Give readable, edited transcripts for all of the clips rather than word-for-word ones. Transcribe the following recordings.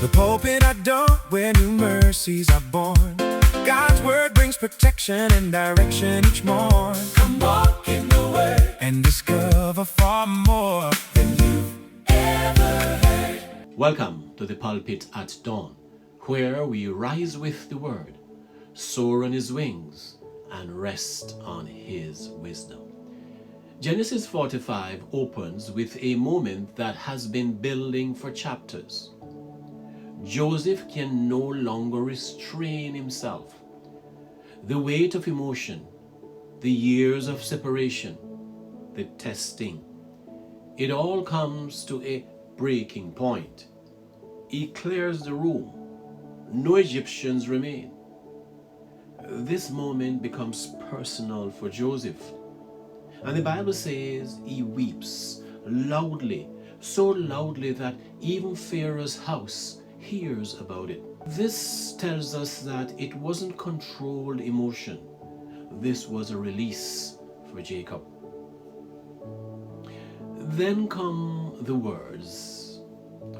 The pulpit adore where new mercies are born. God's word brings protection and direction each morn. Come walk in the way and discover far more than you've ever heard. Welcome to the Pulpit at Dawn, where we rise with the word, soar on his wings, and rest on his wisdom. Genesis 45 opens with a moment that has been building for chapters. Joseph can no longer restrain himself. The weight of emotion, the years of separation, the testing, it all comes to a breaking point. He clears the room. No Egyptians remain. This moment becomes personal for Joseph. And the Bible says he weeps loudly, so loudly that even Pharaoh's house hears about it. This tells us that it wasn't controlled emotion. This was a release for Jacob. Then come the words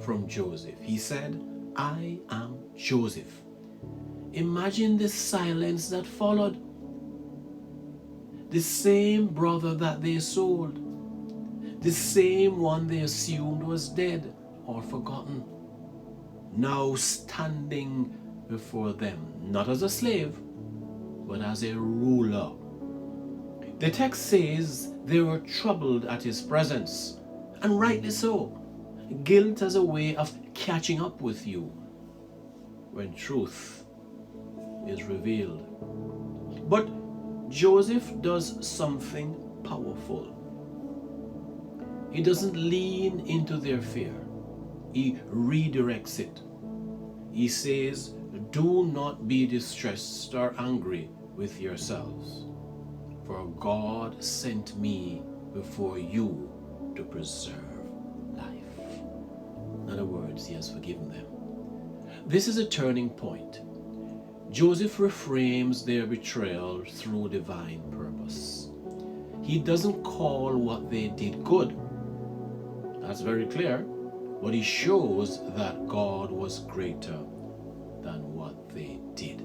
from Joseph. He said, "I am Joseph." Imagine the silence that followed. The same brother that they sold, the same one they assumed was dead or forgotten, now standing before them, not as a slave, but as a ruler. The text says they were troubled at his presence, and rightly so. Guilt as a way of catching up with you when truth is revealed. But Joseph does something powerful. He doesn't lean into their fear. He redirects it. He says, "Do not be distressed or angry with yourselves, for God sent me before you to preserve life." In other words, he has forgiven them. This is a turning point. Joseph reframes their betrayal through divine purpose. He doesn't call what they did good. That's very clear. But he shows that God was greater than what they did.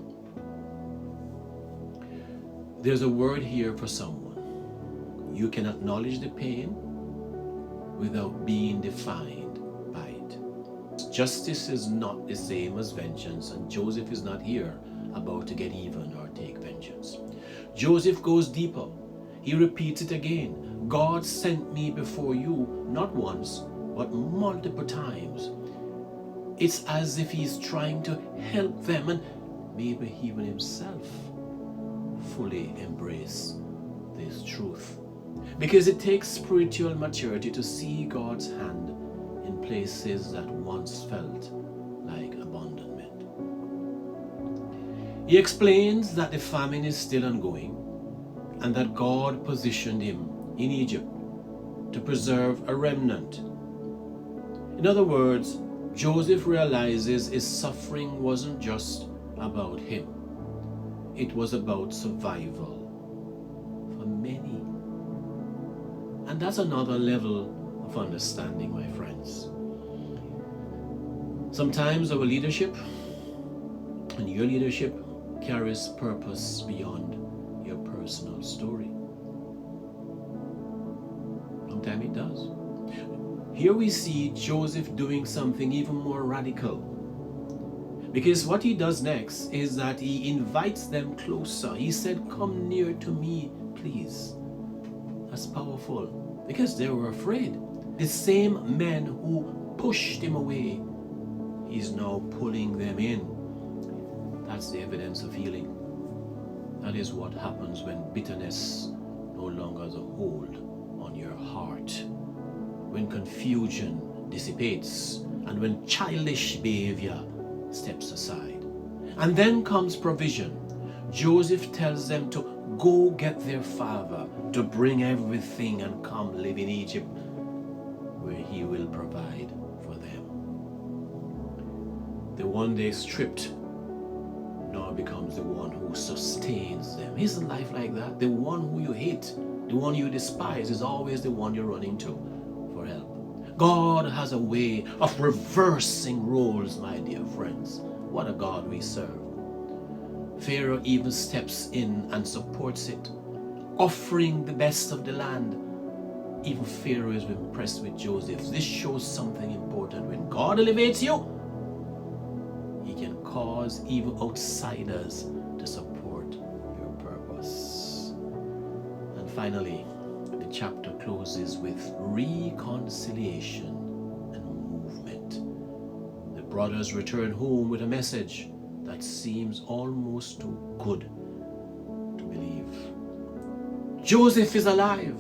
There's a word here for someone. You can acknowledge the pain without being defined by it. Justice is not the same as vengeance, and Joseph is not here about to get even or take vengeance. Joseph goes deeper. He repeats it again. God sent me before you, not once, but multiple times. It's as if he's trying to help them and maybe even himself fully embrace this truth. Because it takes spiritual maturity to see God's hand in places that once felt like abandonment. He explains that the famine is still ongoing and that God positioned him in Egypt to preserve a remnant. In other words, Joseph realizes his suffering wasn't just about him. It was about survival for many. And that's another level of understanding, my friends. Sometimes our leadership and your leadership carries purpose beyond your personal story. Sometimes it does. Here we see Joseph doing something even more radical. Because what he does next is that he invites them closer. He said, "Come near to me, please." That's powerful. Because they were afraid. The same men who pushed him away, he's now pulling them in. That's the evidence of healing. That is what happens when bitterness no longer has a hold on your heart. When confusion dissipates, and when childish behavior steps aside. And then comes provision. Joseph tells them to go get their father, to bring everything and come live in Egypt, where he will provide for them. The one they stripped now becomes the one who sustains them. Isn't life like that? The one who you hate, the one you despise, is always the one you're running to for help. God has a way of reversing roles, my dear friends. What a God we serve. Pharaoh even steps in and supports it, offering the best of the land. Even Pharaoh is impressed with Joseph. This shows something important. When God elevates you, He can cause even outsiders to support your purpose. And finally, the chapter closes with reconciliation and movement. The brothers return home with a message that seems almost too good to believe. Joseph is alive.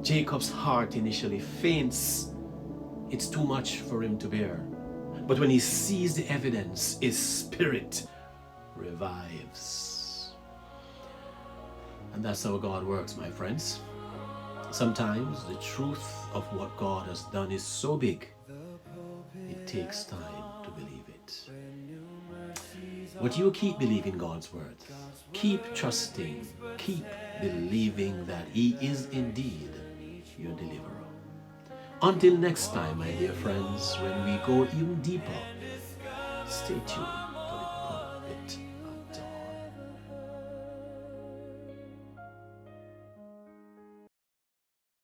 Jacob's heart initially faints. It's too much for him to bear. But when he sees the evidence, his spirit revives. And that's how God works, my friends. Sometimes the truth of what God has done is so big, it takes time to believe it. But you keep believing God's word. Keep trusting. Keep believing that He is indeed your deliverer. Until next time, my dear friends, when we go even deeper, stay tuned.